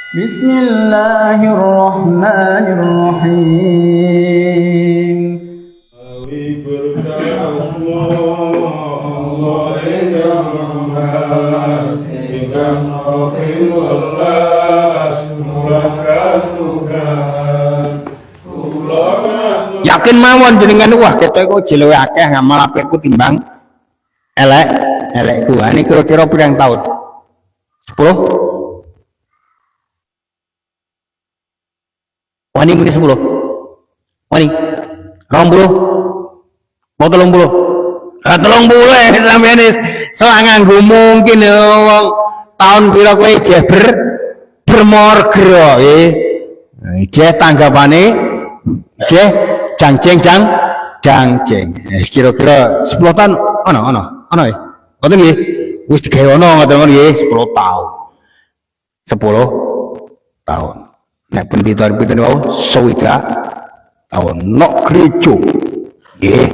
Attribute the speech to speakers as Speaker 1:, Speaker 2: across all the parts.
Speaker 1: Bismillahirrahmanirrahim.
Speaker 2: Yakin mawon jenengan wah ketok kok jelewe akeh ngamal apikku timbang elekku. Ini kira-kira pirang tahun? 10? Wani muni 10. Wani 20. Mau 30. 30 sampeyan so nganggo mungkin wong tahun pira kowe jeh bermorger jeh tanggapane jeh jangjeng kira-kira 10 tahun ono ya ngoten nggih wis digawe ono ngoten nggih 10 tahun 10 tahun nek pinten wau 20 tahun nok gereja nggih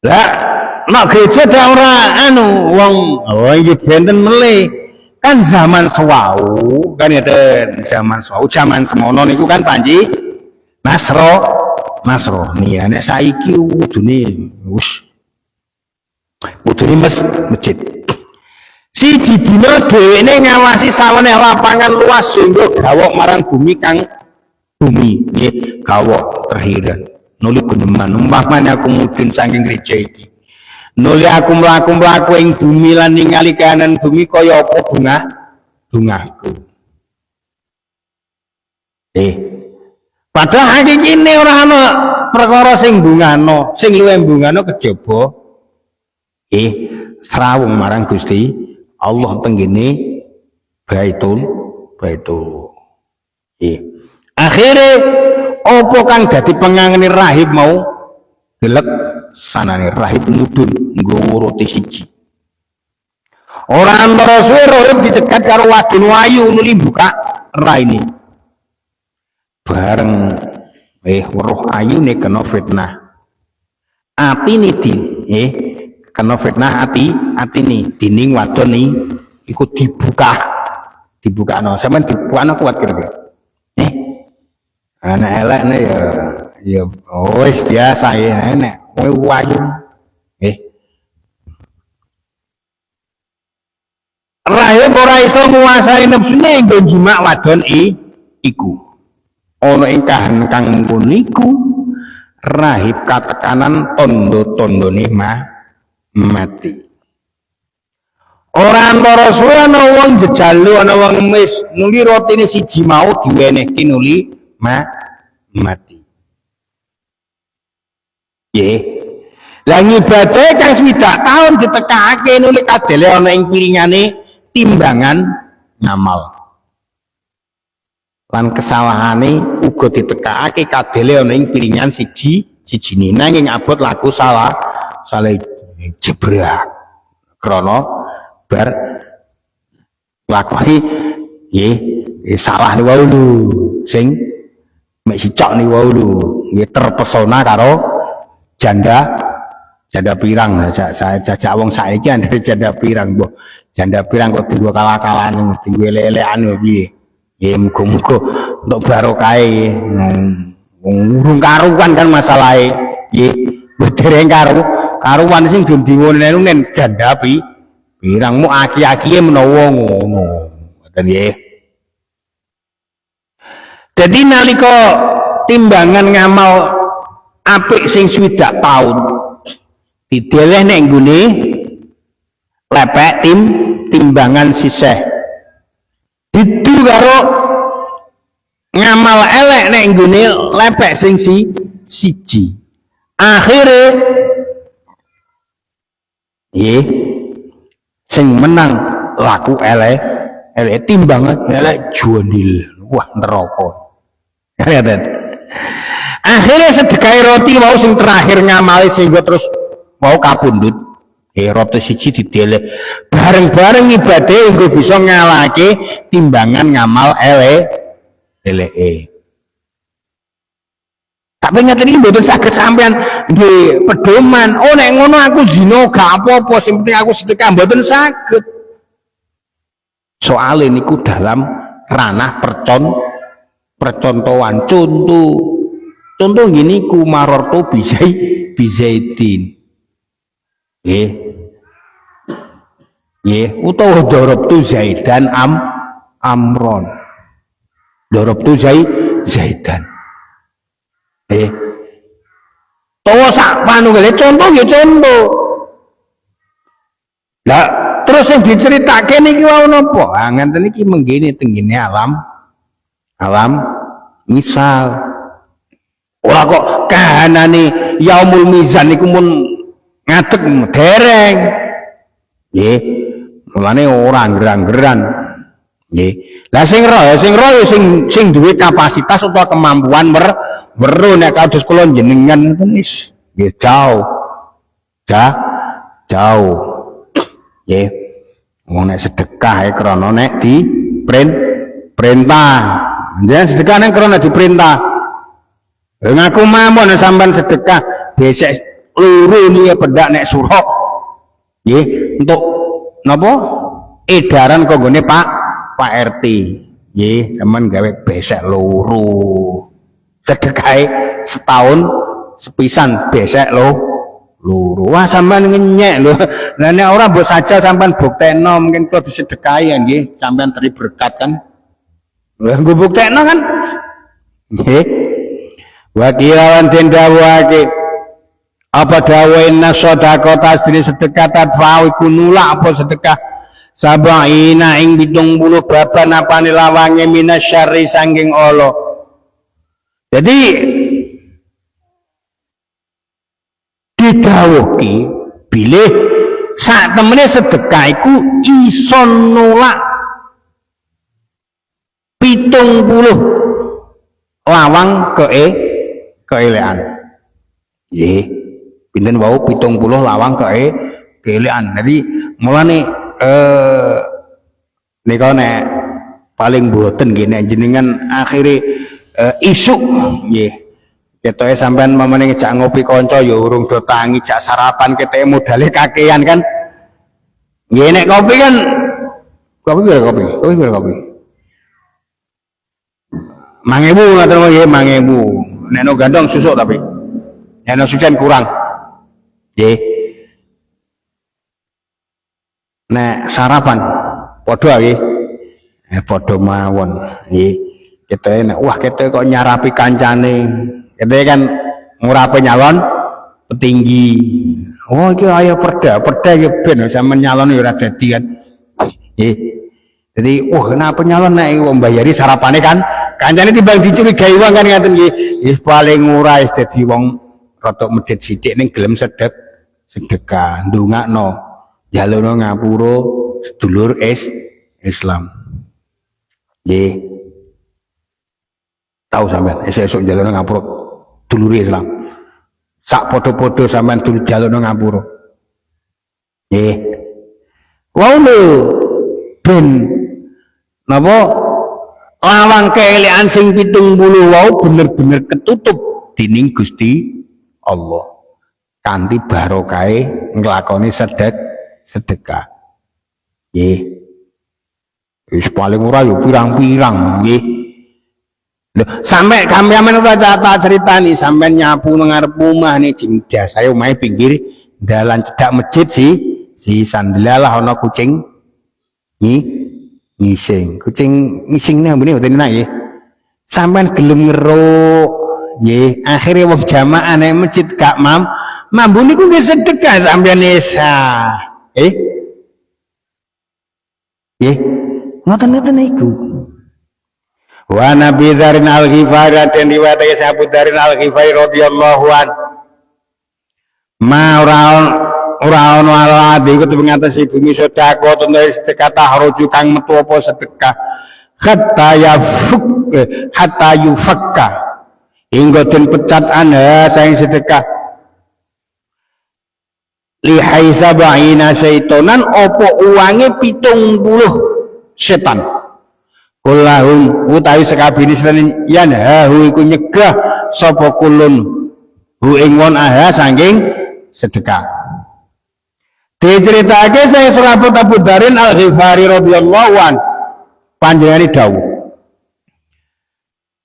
Speaker 2: lah nok gereja ta ora wong iki benten melih kan zaman sewau kan ngeten zaman semono niku kan panji Nasro nih nek saiki kudune masjid siji dina dheweke ngawasi sawane lapangan luas sehingga gawok marang bumi nggih gawok terhiran nuli guneman umpamane aku mungkin saking gereja iki nuli aku mlaku ing bumi lan ningali kahanan bumi kaya apa bungaku padahal hakikine ora ana perkara sing bungano sing luwih bungano kejaba srawung marang Gusti Allah tenggene Baitul akhire apa kang dadi pengangene rahib mau gelek sanane rahib mudhun nggawa roti siji ora antara suwe rahib dicegat karo wadon wayu nuli buka raine bareng weruh ayune kena fitnah atine kena fitnah atine dening wadon iku dibukakno sampean dibukakno kuat kira-kira anak elek ya wis biasa ya nek kowe wayu rahib ora iso nguasai nepsune nggo jimak wadon iku ana ing kahanan kang ngono iku rahib katekanan tondo-tondone mati ora antara suwe ana wong jejalu ana wong mis nuli rotine siji mau diwenehke nuli mati lah ngibadahe kang 20 taun ditekake nuli kadele ana ing piringane timbangan ngamal lan kesalahane uga ditekake kadele ana ing piringan siji-sijine nanging abot laku salah jebrak krana bar lakoni salah ni wau lho sing mek sicok ni wau lho nggih terpesona karo janda pirang jajak wong saiki andre janda pirang mbok janda pirang kok dua kalah-kalahan diwelek-elekan piye ya muga-muga untuk barokahe urung karuan kan masalahe nggih dereng karuan sing diwone janda pirang mu aki-akihe menawa ngono ngoten nggih dadi nalika timbangan ngamal apik sing 20 taun dideleh nek nggone lepek timbangan sisih didu karo ngamal elek nek nggone lepek sing siji akhire sing menang laku elek timbangan elek jonil wah neraka akhirnya sedekah roti mau sing terakhir ngamali sehingga terus mau kapundhut roti siji dideleh bareng-bareng ibadah nggo bisa ngalahke timbangan ngamal eleke tapi ngeten iki mboten saged sampean nggih pedoman nek ngono aku zina gak apa-apa sing penting aku sedekah mboten saged soal niku dalam ranah percontohan. Contoh gini ku marorto bizaidin utawa dorobtu zaidan amron, dorobtu zaidan tawa sak panunggale contoh ya contoh. Lah terus yang diceritake niki wau napa? Ngenten iki menggene tenggene alam misal. Ora kok kahanane yaumul mizan niku mun ngadeg dereng. Nggih. Mulane ora gerang-geran. Nggih. Lah sing duwe kapasitas utawa kemampuan weruh nek kados kula jenengan wis nggih jauh. Nggih. Wong nek sedekah krana nek perintah. Jenengan sedekah nek krana diperintah. Ngaku mamon sampean sedekah besek luru niku pedak nek surok. Nggih, untuk napa? Edaran kanggone Pak RT. Nggih, sampean gawe besek luru. Sedekahe setahun sepisan besek luru. Wah, sampean ngenyek lho. Lah nek ora mbok sajal sampean buktekno mungkin kula disedekahi nggih, sampean teri berkat kan. Lah nggo buktekno kan. Nggih. Wa kirawan den dawuhake apa dawuh inna shadaqata asdine sedekah tadfa'u iku nulak apa sedekah sabaina ing 70 baban apane lawange minasyarri sanging Allah. Jadi didhawuhke bilih sak temene sedekah iku iso nulak 70 lawang keelekan. Nggih. Pinten wau 70 lawang keelekan. Jadi mulane nika nek paling boten nggih nek jenengan akhire isuk nggih. Ketoke sampean mamane ngejak ngopi kanca ya urung do tangi jak sarapan keteke modale kakean kan. Nggih nek kopi kan kopi. 5.000 ngaten nggih 5.000. Nek no gandong susuk tapi. Nek no sujan kurang. Nggih. Nek sarapan padha nggih. Padha mawon. Nggih. Ketoke nek wah ketoke kok nyarapi kancane. Ketoke kan ngurape nyalon petinggi. Oh iki ayo perda iki ben sampean nyalon ya ora dadi kan. Nggih. Jadi kenapa nyalon nek wong mbayari sarapane kan kancane timbang dicurigai wong kan ngaten nggih. Wis paling ora wis dadi wong rada medhit sithik ning gelem sedekah, ndongakno, njalukno ngapura sedulur Islam. Nggih. Tahu sampean esuk njalukno ngapura dulur Islam. Sak padha-padha sampean dulur njalukno ngapura. Nggih. Wau lho ben napa lawang keelekan sing 70 wau bener-bener ketutup dening Gusti Allah kanthi barokahe nglakoni sedekah. Nggih. Wis paling ora ya pirang-pirang nggih. Lho, sampe kamyamen ora tak critani sampean nyapu nang ngarep omah nih jeng dasae omahe pinggir dalan cedhak masjid si sandilalah ana kucing ngising. Kucing ngising ambune mboten enak nggih. Sampean gelem ngeruk nggih, akhire wong jamaah nang masjid gak mambu niku nggih sedekah sampean esa. Nggih. Ngoten-ngoten niku. Wa Nabi Dzarin Al-Ghifari dan riwayat Abu Dzarin Al-Ghifari radhiyallahu an. Ma ora ono aladi iku mengatasi bumi sedekah tentu sedekah tahruju kang metu apa sedekah hatta yufakka hingga den pecat ana saing sedekah lihai sabaina syaitonan apa uange 70 setan kullahum utawi sekabini setan yan hu iku nyegah sapa kulun hu ing won aha saking sedekah. Diceritake saya sahabat Abu Dzarin Al-Ghifari radhiyallahu an panjenengane dawuh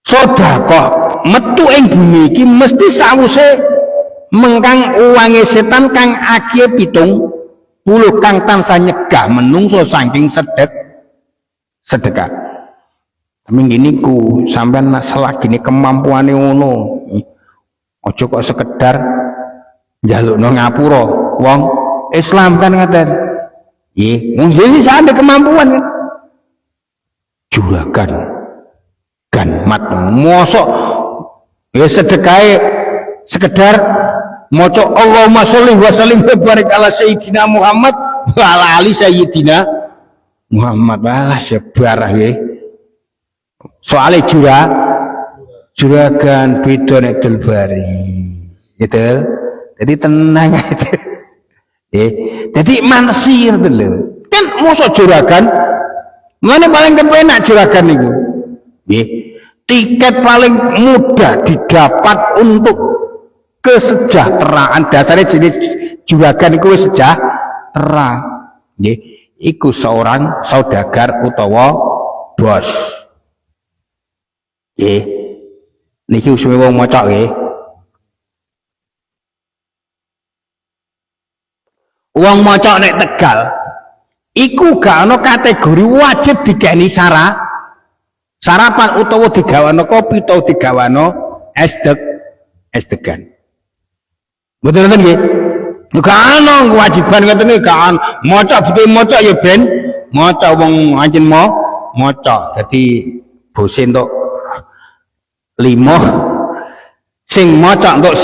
Speaker 2: sedekah metu ing bumi iki mesti sawuse mengkang uwange setan kang akeh 70 kang tansah nyegah menungso saking sedekah. Tapi gini ku sampean selagi ini kemampuane ngono, ojo kok sekedar njalukno ngapura wong Islam kan ngaten. Nggih, wong iki sampe kemampuan kan. Juragan kan mat mosok ya sedekahe sekedar maca Allahumma sholli wa sallim wa barik ala sayyidina Muhammad wa ala ali sayyidina Muhammad lah sebarah nggih. Soale juragan beda nek Delbari. Gitu. Jadi tenang aja. Jadi mansir to lho. Kan mosok juragan mana paling kepenak juragan niku. Nggih. Tiket paling mudah didapat untuk kesejahteraan dasarnya jenis juragan itu sejahtera. Nggih. Iku seorang saudagar utawa bos. Niki usumi wong maca nggih. Wong maca nek Tegal iku gak ana kategori wajib digani sarapan utawa digawano kopi utawa digawano es degan. Mboten ngoten nggih. Gak ana kewajiban ngoten iki gak ana. Maca butuh maca ya ben maca wong anjen maca. Dadi bose entuk 5 sing maca entuk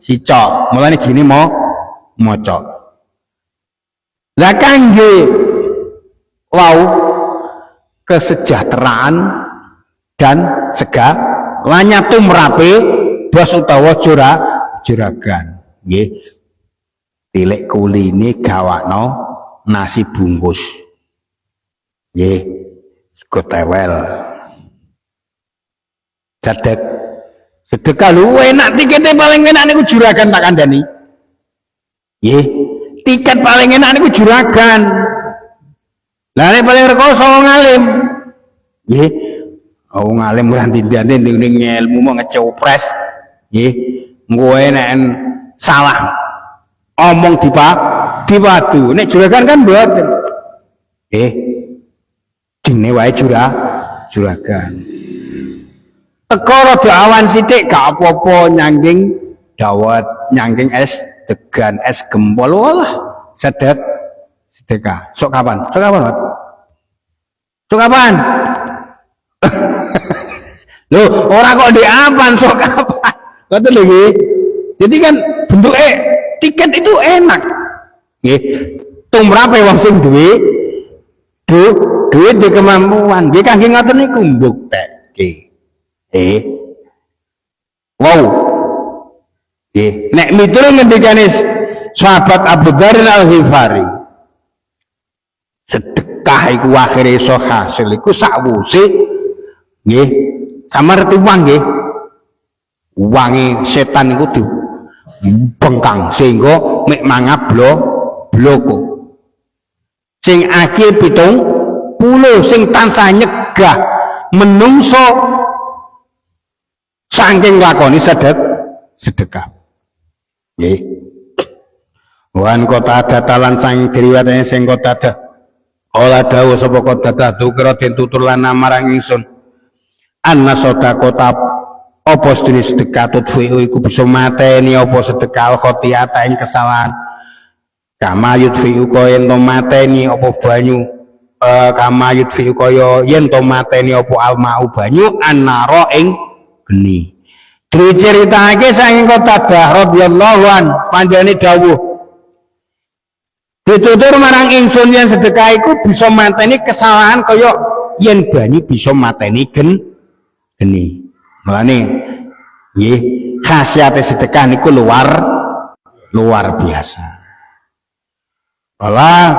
Speaker 2: sica. Mulane jenenge maca. Lah kangge wau kesejahteraan dan segalanya tumrape bos utawa juragan nggih tilik kuline gawakno nasi bungkus nggih sego tewel sedekah lu enak tiketnya paling enak niku juragan tak kandhani nggih tiket paling enak niku juragan. Lah nek paling rekoso wong alim. Nggih. Wong alim ora ndandane ning ilmu mau ngecopres. Nggih. Engko nek salah omong dipadu. Nek juragan kan mboten. Nggih. Jenenge wae juragan. Teko rada awan sithik gak apa-apa nyangking dawet, nyangking es degan, es gempol walah sedekah. Sok kapan? Mas? Sok kapan? Loh, orang kok diapan sok kapan? Ngoten lho nggih. Jadi kan bentuke tiket itu enak. Nggih. Tumrape wong sing duwe duit di kemampuan. Nggih kangge ngoten niku mbuktekke. Wow. Nek miturut ngendikane sahabat Abu Dzar Al-Ghifari sedekah iku akhire iso hasil iku sakwuse nggih samarti uang nggih uwange setan iku dibengkang sehingga mek mangap bloko sing akhir 70 sing tansah nyegah menungso saking lakoni sedekah. Nggih. Wan kota ada talan sang diriwayatane sing kota ada. Ola dawuh sapa kota ada tukira den tutur lan marang ingsun. Anna sedekah apa sedene sedekah tutfi'u iku bisa mateni apa sedekah khotiata ing kesalahan. Kama yutfi'u kaya ento mateni apa banyu kama yutfi'u kaya yen to mateni apa almau banyu annara ing geni. Diceritake saking Qatadah radhiyallahu an panjane dawuh ditutur marang ingsun yen sedekah iku bisa mateni kesalahan kaya yen banyu bisa mateni geni. Mulane nggih khasiate sedekah niku luar biasa. Allah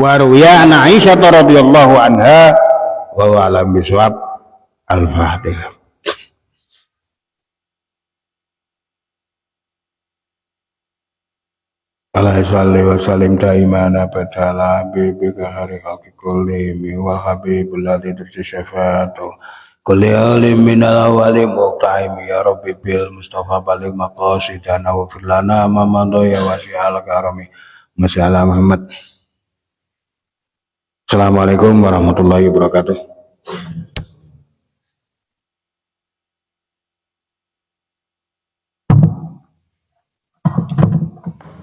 Speaker 2: wa ruya an Aisyah radhiyallahu anha wa alam bisawab al-Fatihah. Alaihi salli wa sallim daiman abada ala habibika khairi khalqi kullihim wal habibul ladzi turji syafaatu kulli alim minal awwali muqtaim ya rabbi bil mustafa balik maqasidana wa firlana ma madha ya wasi'al karami masyaallah Muhammad. Assalamualaikum warahmatullahi wabarakatuh.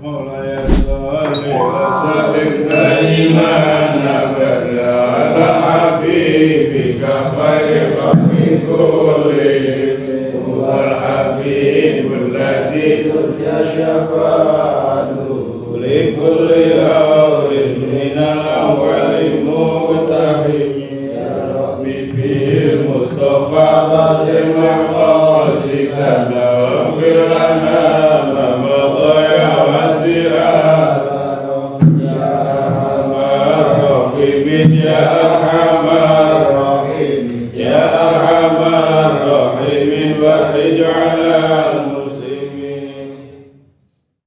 Speaker 1: مولاي صل وسلم دائما ابدا على حبيبك خير خلق كلهم هو الحبيب الذي ترجى شفاعته لكل امر من الاول مقتحم يا ربي بالمصطفى ظل مقاصدنا واغفر لنا ما مضى يا أرحم الراحمين يا أرحم الراحمين فرج على